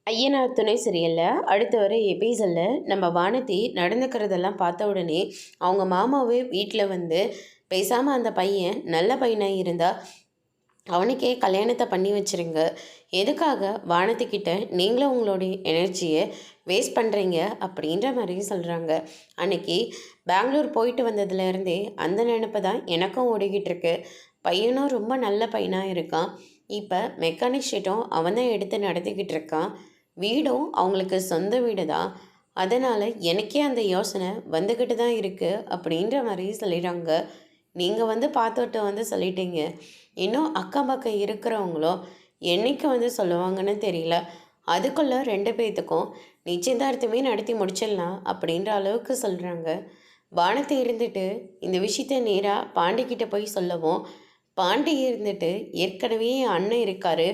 ஐயனார் துணை சீரியல்ல அடுத்து வர எபிசோடில் நம்ம வானதி நடந்துக்கிறதெல்லாம் பார்த்த உடனே அவங்க மாமாவே வீட்டில் வந்து பேசாமல் அந்த பையன் நல்ல பையனாக இருந்தால் அவனுக்கே கல்யாணத்தை பண்ணி வச்சுருங்க, எதுக்காக வானத்திக்கிட்ட நீங்களும் உங்களுடைய எனர்ஜியை வேஸ்ட் பண்ணுறீங்க அப்படின்ற மாதிரி சொல்கிறாங்க. அன்னைக்கு பெங்களூர் போயிட்டு வந்ததுலேருந்தே அந்த நினப்பு தான் எனக்கும் ஓடிக்கிட்டு இருக்கு. பையனும் ரொம்ப நல்ல பையனாக இருக்கான். இப்போ மெக்கானிக் ஷீட்டும் அவன் தான் எடுத்து நடத்திக்கிட்டு இருக்கான். வீடும் அவங்களுக்கு சொந்த வீடு தான். அதனால் எனக்கே அந்த யோசனை வந்துக்கிட்டு தான் இருக்குது அப்படின்ற மாதிரி சொல்லிடுறாங்க. நீங்கள் வந்து பார்த்துட்டு வந்து சொல்லிட்டீங்க, இன்னும் அக்கம் பக்கம் இருக்கிறவங்களும் என்றைக்கு வந்து சொல்லுவாங்கன்னு தெரியல. அதுக்குள்ளே 2 பேர்த்துக்கும் நிச்சயதார்த்தமே நடத்தி முடிச்சிடலாம் அப்படின்ற அளவுக்கு சொல்கிறாங்க. வானத்தை இருந்துட்டு இந்த விஷயத்த நேராக பாண்டிக்கிட்ட போய் சொல்லவும், பாண்டி இருந்துட்டு ஏற்கனவே என் அண்ணன் இருக்காரு,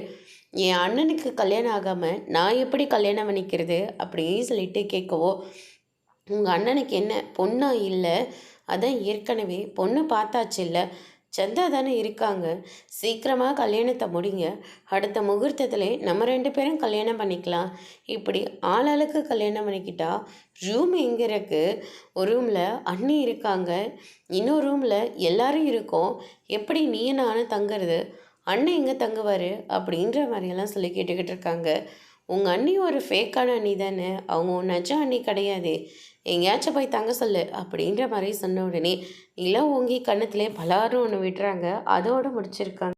என் அண்ணனுக்கு கல்யாணம் ஆகாமல் நான் எப்படி கல்யாணம் பண்ணிக்கிறது அப்படின்னு சொல்லிட்டு கேட்கவோ, உங்கள் அண்ணனுக்கு என்ன பொண்ணா இல்லை, அதான் ஏற்கனவே பொண்ணு பார்த்தாச்சு இல்லை, சந்தா தானே இருக்காங்க, சீக்கிரமாக கல்யாணத்தை முடிங்க, அடுத்த முகூர்த்தத்தில் நம்ம 2 பேரும் கல்யாணம் பண்ணிக்கலாம். இப்படி ஆளாளுக்கு கல்யாணம் பண்ணிக்கிட்டா ரூம் எங்கே இருக்குது? ஒரு ரூமில் அண்ணி இருக்காங்க, இன்னொரு ரூமில் எல்லாரும் இருக்கோம், எப்படி நீயும் நானும் தங்குறது? அண்ணன் எங்கே தங்குவார் அப்படின்ற மாதிரியெல்லாம் சொல்லி கேட்டுக்கிட்டு இருக்காங்க. உங்கள் அண்ணி ஒரு ஃபேக்கான அண்ணி தானே, அவங்க நஜ அண்ணி கிடையாது, எங்கேயாச்சும் போய் தங்க சொல்லு அப்படின்ற மாதிரி சொன்ன உடனே நிலம் ஓங்கி கன்னத்திலே பலாரும் ஒன்று விட்டுறாங்க. அதோடு முடிச்சிருக்காங்க.